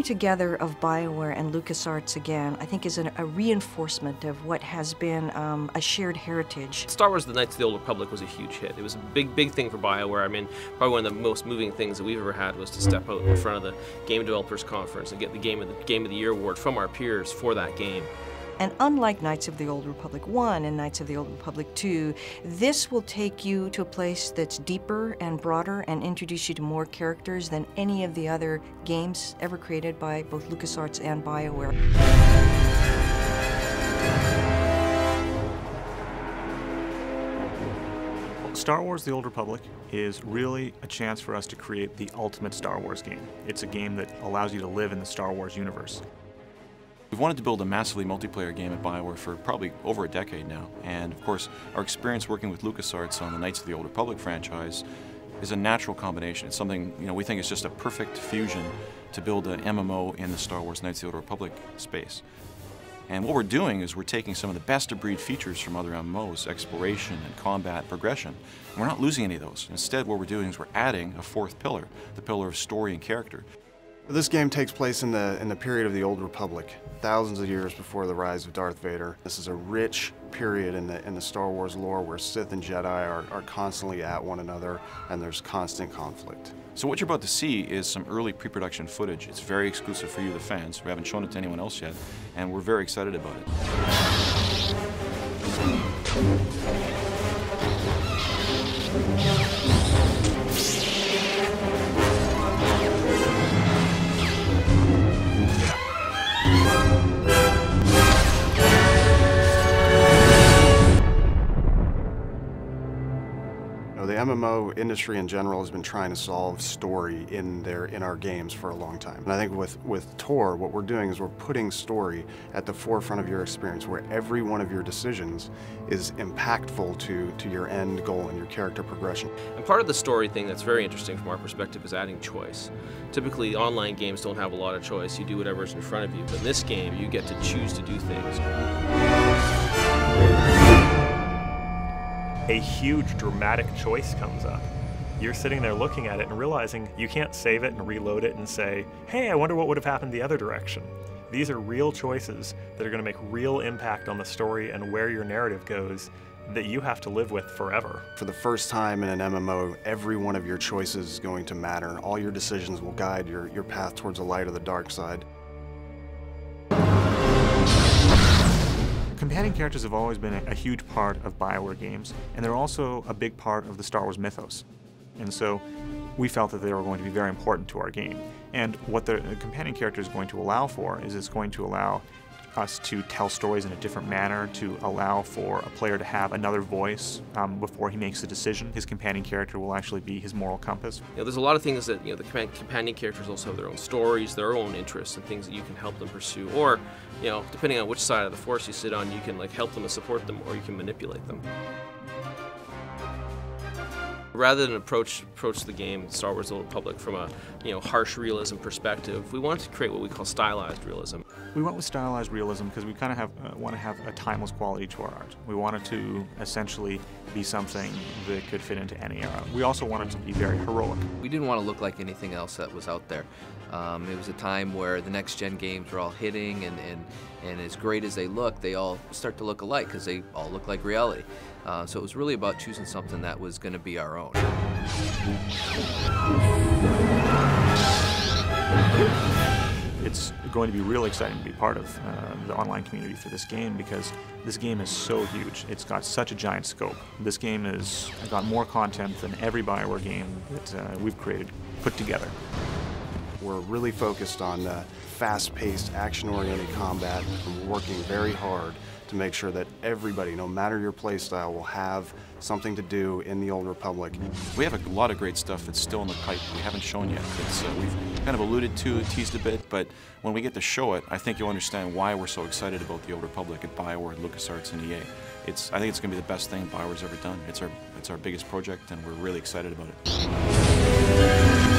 together of BioWare and LucasArts again, I think is a reinforcement of what has been a shared heritage. Star Wars: The Knights of the Old Republic was a huge hit. It was a big thing for BioWare. I mean, probably one of the most moving things that we've ever had was to step out in front of the Game Developers Conference and get the Game of the Year award from our peers for that game. And unlike Knights of the Old Republic 1 and Knights of the Old Republic 2, this will take you to a place that's deeper and broader and introduce you to more characters than any of the other games ever created by both LucasArts and BioWare. Star Wars: The Old Republic is really a chance for us to create the ultimate Star Wars game. It's a game that allows you to live in the Star Wars universe. We've wanted to build a massively multiplayer game at BioWare for probably over a decade now, and of course our experience working with LucasArts on the Knights of the Old Republic franchise is a natural combination. It's something, we think is just a perfect fusion to build an MMO in the Star Wars Knights of the Old Republic space. And what we're doing is we're taking some of the best-of-breed features from other MMOs, exploration and combat, progression, and we're not losing any of those. Instead, what we're doing is we're adding a fourth pillar, the pillar of story and character. This game takes place in the period of the Old Republic, thousands of years before the rise of Darth Vader. This is a rich period in the Star Wars lore where Sith and Jedi are constantly at one another and there's constant conflict. So what you're about to see is some early pre-production footage. It's very exclusive for you, the fans. We haven't shown it to anyone else yet, and we're very excited about it. The MMO industry in general has been trying to solve story in our games for a long time. And I think with Tor, what we're doing is we're putting story at the forefront of your experience, where every one of your decisions is impactful to your end goal and your character progression. And part of the story thing that's very interesting from our perspective is adding choice. Typically, online games don't have a lot of choice. You do whatever's in front of you. But in this game, you get to choose to do things. A huge dramatic choice comes up. You're sitting there looking at it and realizing you can't save it and reload it and say, hey, I wonder what would have happened the other direction. These are real choices that are going to make real impact on the story and where your narrative goes that you have to live with forever. For the first time in an MMO, every one of your choices is going to matter. All your decisions will guide your path towards the light or the dark side. Companion characters have always been a huge part of BioWare games, and they're also a big part of the Star Wars mythos. And so we felt that they were going to be very important to our game. And what the companion character is going to allow for is it's going to allow us to tell stories in a different manner, to allow for a player to have another voice before he makes a decision. His companion character will actually be his moral compass. There's a lot of things that the companion characters also have their own stories, their own interests, and things that you can help them pursue. Or, depending on which side of the force you sit on, you can help them and support them, or you can manipulate them. Rather than approach the game, Star Wars: The Old Republic, from a harsh realism perspective, we wanted to create what we call stylized realism. We went with stylized realism because we kind of want to have a timeless quality to our art. We wanted to essentially be something that could fit into any era. We also wanted to be very heroic. We didn't want to look like anything else that was out there. It was a time where the next-gen games were all hitting, and as great as they look, they all start to look alike because they all look like reality. So it was really about choosing something that was going to be our own. It's going to be really exciting to be part of the online community for this game because this game is so huge. It's got such a giant scope. This game has got more content than every BioWare game that we've created put together. We're really focused on fast-paced, action-oriented combat, and we're working very hard to make sure that everybody, no matter your playstyle, will have something to do in the Old Republic. We have a lot of great stuff that's still in the pipe we haven't shown yet. We've kind of alluded to, teased a bit, but when we get to show it, I think you'll understand why we're so excited about the Old Republic at BioWare, LucasArts, and EA. I think it's going to be the best thing BioWare's ever done. It's our biggest project, and we're really excited about it.